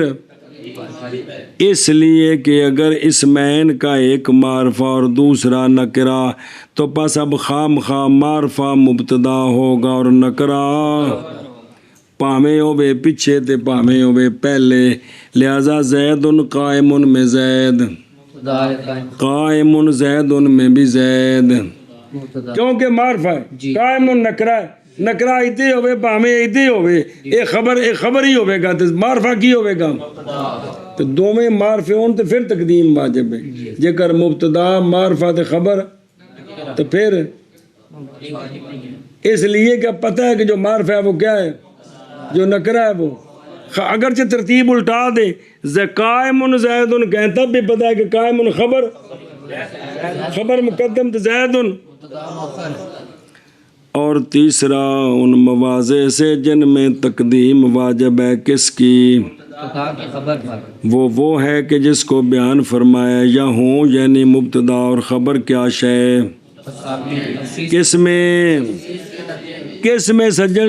اس لیے کہ اگر اسمین کا ایک معرفہ اور دوسرا نکرہ تو پس اب خام خام معرفہ مبتدا ہوگا اور نکرہ پامے ہوئے پیچھے تے پامے ہوئے پہلے. لہذا زید قائم میں زید مبتدا قائم قائم زید میں بھی زید مبتدا کیونکہ معرفہ ہے. جی. قائم نکرہ ہے. نکرہ ایدے ہوئے پامے ایدے ہوئے ایک خبر ہی ہوئے گا تو معرفہ کی ہوئے گا تو دو میں معرفے ہون تو پھر تقدیم واجب ہے. جیکر مبتدا معرفہ تے خبر تو پھر اس لیے کہ پتہ ہے کہ جو معرفہ ہے وہ کیا ہے جو نکرہ ہے وہ اگرچہ ترتیب الٹا دے قائم زید کہیں تب بھی پتہ ہے کہ قائم خبر مقدم تو زید. اور تیسرا ان مواضع سے جن میں تقدیم واجب ہے کس کی مبتدا کی خبر پر وہ ہے کہ جس کو بیان فرمایا یا ہوں یعنی مبتدا اور خبر کیا شے کس میں سجن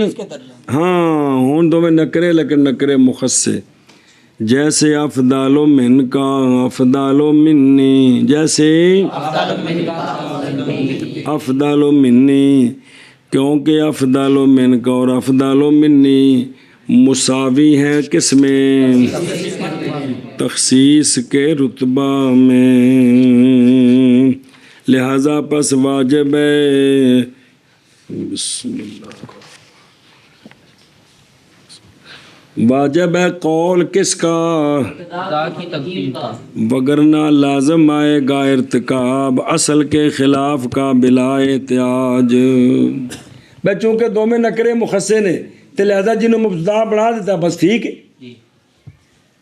ہاں ہوں دو میں نکرے لیکن نکرے مخصے. جیسے افضال من کا افضال منی جیسے افضال منی کیونکہ افضال من کا اور افضال منی مساوی ہے کس میں تخصیص کے رتبہ میں. لہذا پس واجب ہے بسم اللہ واجب ہے قول کس کا مبتدا کی تقدیم کا وگرنہ لازم آئے گا ارتکاب اصل کے خلاف کا بلا احتیاج. بھائی چونکہ دو میں نکرے مخصے نے تو لہذا جنہوں مبتدا بنا دیتا بس ٹھیک ہے.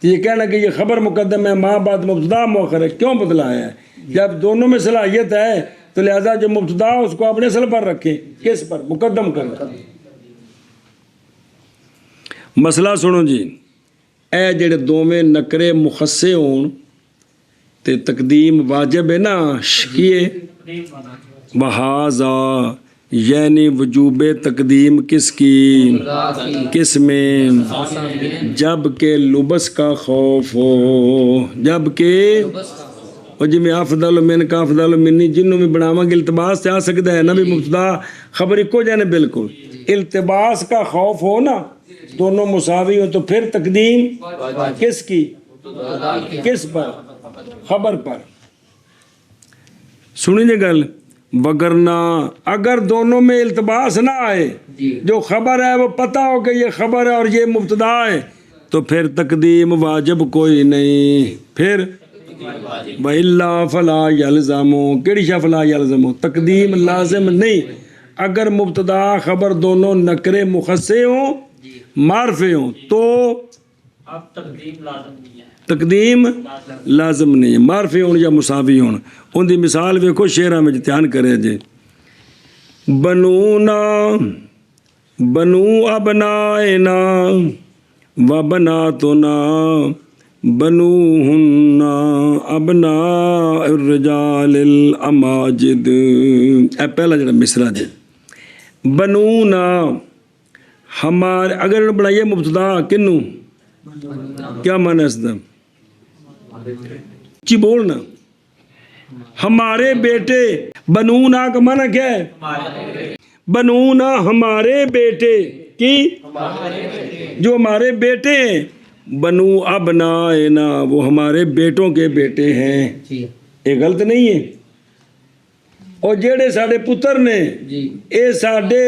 یہ کہنا کہ یہ خبر مقدم ہے ماں بعد مبتدا مؤخر ہے کیوں بدلایا ہے جب دونوں میں صلاحیت ہے تو لہذا جو مبتدا اس کو اپنے اصل پر رکھیں کس پر مقدم کریں. مسئلہ سنو جی اے جڑے دو میں نکرے مخصے ہون تے تقدیم واجب ہے نا شکیے وہذا یعنی وجوب تقدیم کس کی کس میں جب کہ لبس کا خوف ہو جب کہ اور جی میں افضل من کا افضل منی جنوں میں بناواں گے التباس سے آ سکتا ہے نا بھی مبتدا خبر ایکو جانے بالکل التباس کا خوف ہو نا دونوں مساوی ہو تو پھر تقدیم کس کی کس پر خبر پر. سنی جی گل وگرنہ اگر دونوں میں التباس نہ آئے جو خبر ہے وہ پتہ ہو کہ یہ خبر ہے اور یہ مبتدا ہے تو پھر تقدیم واجب کوئی نہیں. پھر وَإِلَّا فَلَا يَلْزَمُ کیڑی شاہ فلا یلزمو تقدیم لازم نہیں. اگر مبتدا خبر دونوں نکرے مخصے ہوں معرفے ہوں تو اب تقدیم لازم نہیں ہے تقدیم لازم نہیں ہے معرفے ہون یا مساوی ہون. ان دی مثال ویکھو شعراں میں دھیان کرے جے بنونا بنو ابنائنا و بناتنا بنوہن ابناء الرجال الاماجد. اے پہلا جڑا مصرع جے بنونا ہمارے اگر انہوں بنائیے مبتدا کنوں کیا معنی ہے اس دا چی بولنا ہمارے بیٹے بنونا کا معنی کیا ہے بنونا ہمارے بیٹے کی جو ہمارے بیٹے ہیں بنو ابنائنا وہ ہمارے بیٹوں کے بیٹے ہیں جی یہ غلط نہیں ہے اور جڑے ساڈے پتر نے جی یہ ساڈے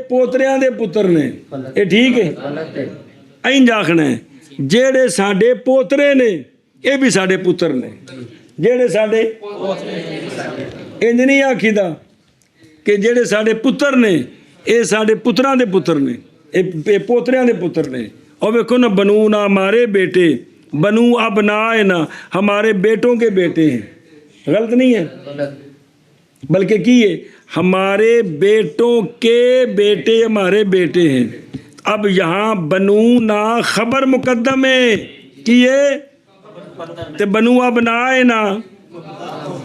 پوتریاں دے پتر نے یہ ٹھیک ہے غلط ہے اینج آخنا ہے جڑے ساڈے پوترے نے یہ بھی ساڈے پتر نے جڑے ساڈے انج نہیں آکھیدا کہ جڑے ساڈے پتر نے یہ ساڈے پتراں دے پتر نے یہ پوتریاں دے پتر نے اور ویکھو نا بنو نا ہمارے بیٹے بنو ابنائنا ہمارے بیٹوں کے بیٹے ہیں غلط نہیں ہے غلط بلکہ کی ہے ہمارے بیٹوں کے بیٹے ہمارے بیٹے ہیں اب یہاں بنو نا خبر مقدم ہے کیے تے بنو ابنائنا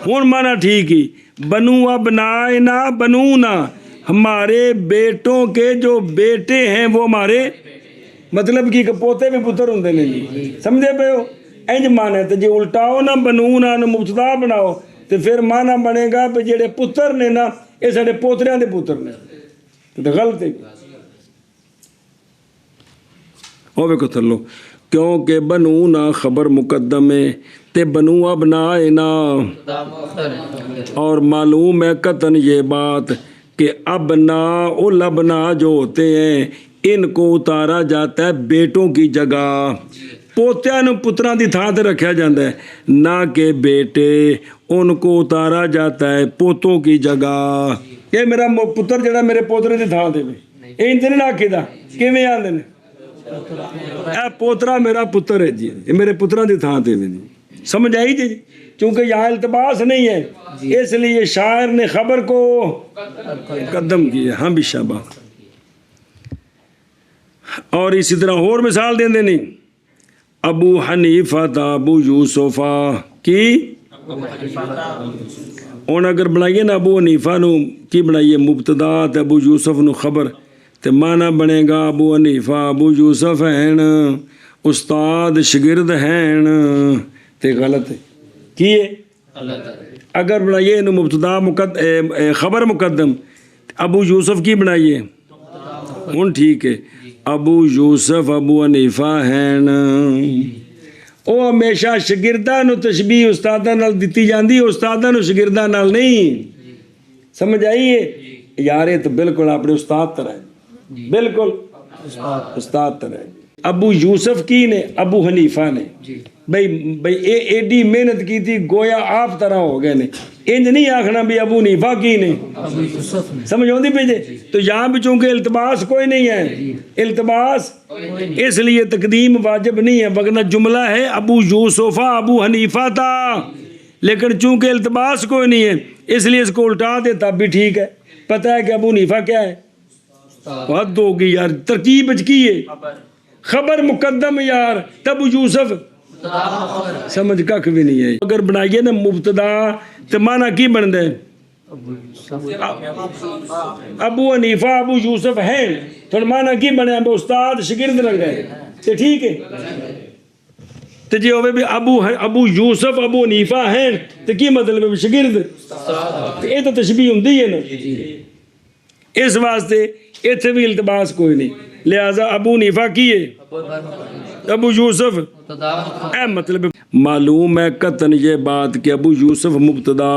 ہون مانا ٹھیک ہی بنو ابنائنا بنونا ہمارے بیٹوں کے جو بیٹے ہیں وہ ہمارے مطلب کی کہ پوتے بھی پتر ہوندے نے جی سمجھے پے ہو انج مانا ہے تے جے الٹاؤ نا بنونا نو مبتدا بناؤ تے پھر مانا بنے گا کہ جڑے پتر نے نا یہ ساڈے پوتریاں دے پتر نے تے غلط ہے او ویکھو تھلو کیونکہ بنونا خبر مقدم ہے تے بنو ابنائنا اور معلوم ہے قطعاً یہ بات کہ ابنا الابنا جو ہوتے ہیں ان کو اتارا جاتا ہے بیٹوں کی جگہ پوتیاں نو پتراں دی تھاں تے رکھا جاتا ہے نہ کہ بیٹے ان کو اتارا جاتا ہے پوتوں کی جگہ کہ میرا پتر جڑا میرے پوترے دی تھاں تے اے انج نہیں آکھیدا کیویں آندے نے اے پوترا میرا پتر ہے جی یہ میرے پتراں دی تھاں تے جی سمجھ آئی جی چونکہ یہاں التباس نہیں ہے اس لیے شاعر نے خبر کو قدم کیا ہاں بھی شابہ اور اسی طرح اور مثال دیں دے نہیں ابو حنیفہ تا ابو یوسفہ کی اور اگر بنائیے نا ابو حنیفہ نو کی بنائیے مبتدا تے ابو یوسف نو خبر تے معنی بنے گا ابو حنیفہ ابو یوسف ہیں استاد شگرد ہیں تے غلط ہے کیے اگر بنائیے انہوں مبتدا خبر مقدم ابو یوسف کی بنائیے ان ٹھیک ہے ابو یوسف ابو حنیفہ ہیں او ہمیشہ شگردہ نو تشبیہ استادہ نال دیتی جاندی استادہ نو شگردہ نال نہیں سمجھ آئیے یار یہ تو بالکل اپنے استاد طرح ہے بالکل استاد طرح ہے ابو یوسف کی نے ابو حنیفہ نے بھئی ایڈی محنت کی تھی گویا آپ طرح ہو گئے نے انج نہیں آخنا بھی ابو حنیفہ کی نے سمجھ ہوندی پہ جے تو یہاں بھی چونکہ التباس کوئی نہیں ہے التباس اس لیے تقدیم واجب نہیں ہے وگرنہ جملہ ہے ابو یوسفہ ابو حنیفہ تھا لیکن چونکہ التباس کوئی نہیں ہے اس لیے اس کو الٹا دے تب بھی ٹھیک ہے پتہ ہے کہ ابو حنیفہ کیا ہے حد ہوگی یار ترکیب کی ہے خبر مقدم یار تب یوسف سمجھ کک بھی نہیں ہے اگر بنائیے نا مبتدا تو معنی کی بن دے ابو حنیفہ ابو یوسف ہیں تو معنی کی بنے استاد شگرد رنگ ہے تو ٹھیک ہے تو جی ہوئے بھی ابو یوسف ابو حنیفہ ہیں تو کی مطلب ہے شگرد یہ تو تشبیہ ہوندی ہے نا اس واسطے اتنے بھی التباس کوئی نہیں لہذا ابو حنیفہ کیے ابو یوسف اے مطلب معلوم ہے قطعاً یہ بات کہ ابو یوسف مبتدا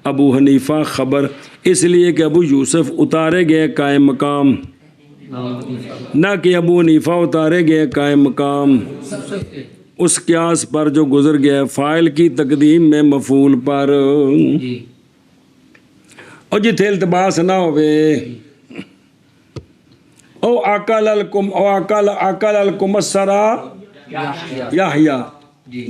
ابو حنیفہ خبر اس لیے کہ ابو یوسف اتارے گئے قائم مقام نہ کہ ابو حنیفہ اتارے گئے قائم مقام اس قیاس پر جو گزر گیا فاعل کی تقدیم میں مفعول پر اور جتھے التباس نہ ہوئے او اکل الکم السرا یحییٰ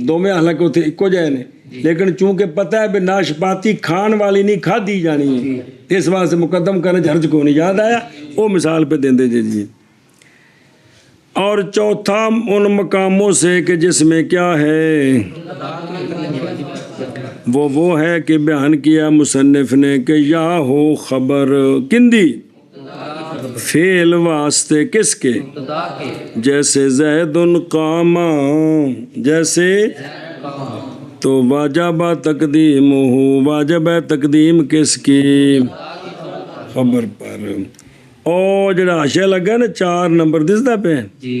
دو میں حالانکہ اتنے ایکو جائے نے لیکن چونکہ پتہ ہے بھی ناشپاتی کھان والی نہیں کھا دی جانی ہے اس واسطے مقدم کرنے جھرج کو نہیں یاد آیا وہ مثال پہ دیں دے جی اور چوتھا ان مقاموں سے کہ جس میں کیا ہے وہ ہے کہ بیان کیا مصنف نے کہ یا ہو خبر کندی فعل واسطے کس کے جیسے زید قام جیسے تو واجب تقدیم ہو واجب ہے تقدیم کس کی خبر پر ਉਹ ਜਿਹੜਾ ਹਾਸ਼ੀਆ ਲੱਗਾ ਨਾ 4 ਨੰਬਰ ਦਿਸਦਾ ਪਿਆ جی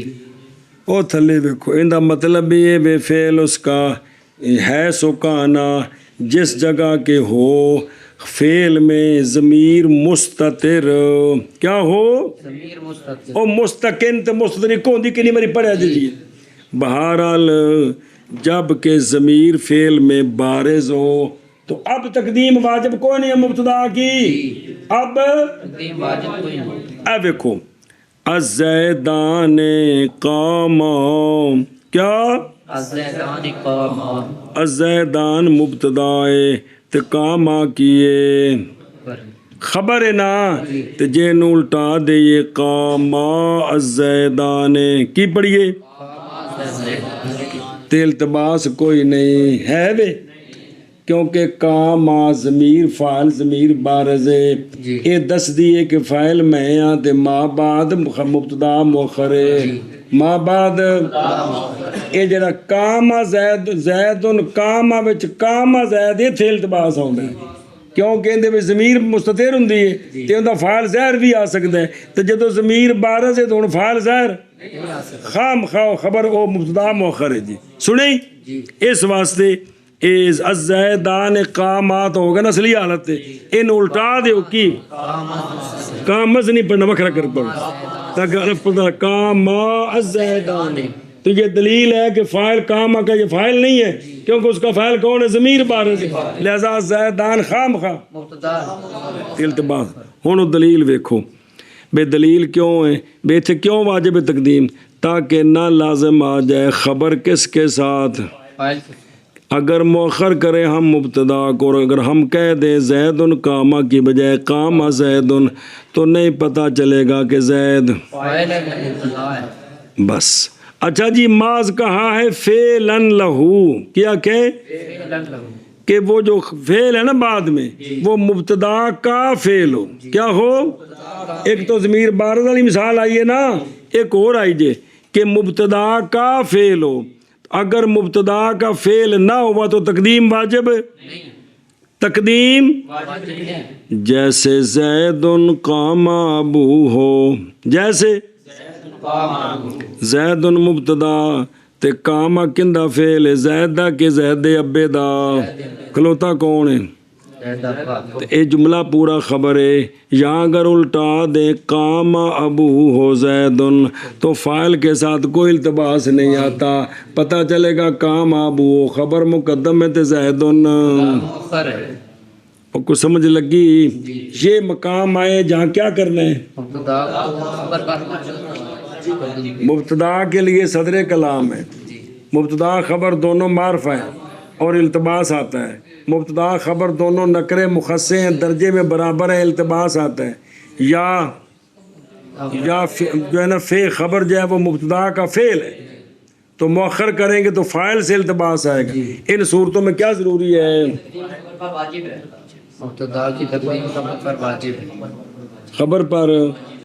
ਉਹ ਥੱਲੇ ਵੇਖੋ ਇਹਦਾ ਮਤਲਬ ਇਹ ਹੈ ਬੇ ਫੇਲ ਉਸਕਾ ہے سکانا جس جگہ کے ہو فعل میں ضمیر مستتر کیا ہو ضمیر مستتر او مستقن تے مستتر کون دی کنی مری پڑھا دیجیے بہرحال جب کہ ضمیر فعل میں بارز ہو تو اب تقدیم واجب کون ہے مبتدا کی اب تقدیم واجب کوئی نہیں اب دیکھو الزیدان قام کیا الزیدان قام الزیدان مبتدائے تے کاما کیے خبر ہے نا تے جے نو الٹا دے یہ قاما الزیدان کی پڑھیے تے التباس کوئی نہیں ہے بے کیونکہ کاما ضمیر فاعل ضمیر بارز ہے یہ دس دیئے کہ فاعل میں ہاں تے ما بعد مبتدا مؤخر ہے ما بعد یہ جڑا کاما زیدن کاما وچ کاما زید ایتھے التباس ہوندا ہے کیونکہ اندے وچ ضمیر مستتر ہوندی ہے تے اوندا فاعل ظاہر بھی آ سکدا ہے تے جدوں ضمیر بارز ہے تو ہن فاعل ظاہر خام خواہ خبر او مبتدا مؤخر ہے جی سنیں اس واسطے از الزیدان قامات ہوگا نا اصلی حالت ہے ان الٹا دیو کی کامز نہیں پڑھنا وکھرا کر پڑھو تاکہ عرف پڑھتا کاما الزیدان تو یہ دلیل ہے کہ فاعل کاما کا یہ فاعل نہیں ہے کیونکہ اس کا فاعل کون ہے ضمیر بارز ہے لہذا الزیدان خام خواہ مبتدا التباس ہونو دلیل ویکھو بے دلیل کیوں ہے بے تھے کیوں واجب تقدیم تاکہ نہ لازم آ جائے خبر کس کے ساتھ فاعل اگر مؤخر کریں ہم مبتدا کو اور اگر ہم کہہ دیں زیدن کاما کی بجائے کاما زیدن تو نہیں پتہ چلے گا کہ زید فاعل ہے مبتدا ہے بس اچھا جی ماز کہاں ہے فعلن لہو کیا کہ فعلن لہو کہ وہ جو فعل ہے نا بعد میں وہ مبتدا کا فعل ہو کیا ہو ایک تو ضمیر بارز والی مثال آئی ہے نا ایک اور آئی جے کہ مبتدا کا فعل ہو اگر مبتدا کا فعل نہ ہوا تو تقدیم واجب تقدیم واجب نہیں ہے جیسے زیدن قام ابو ہو جیسے زیدن مبتدا تے قام کندہ فعل زیدہ کے زید ابے دا کھلوتا کون ہے اے جملہ پورا خبر ہے یہاں اگر الٹا دے قام ابو ہو زیدن تو فاعل کے ساتھ کوئی التباس نہیں آتا پتہ چلے گا قام ابو ہو خبر مقدم ہے تے زیدن مؤخر ہے اور کچھ سمجھ لگی یہ مقام آئے جہاں کیا کرنا ہے مبتدا خبر پر مبتدا کے لیے صدر کلام ہے مبتدا خبر دونوں معرفہ ہیں اور التباس آتا ہے مبتدا خبر دونوں نکرے مخصے ہیں درجے میں برابر ہے التباس آتا ہے یا جو ہے نا فے خبر جو ہے وہ مبتدا کا فعل ہے تو مؤخر کریں گے تو فاعل سے التباس آئے گا ان صورتوں میں کیا ضروری ہے مبتدا کی تقدیم خبر پر واجب ہے خبر پر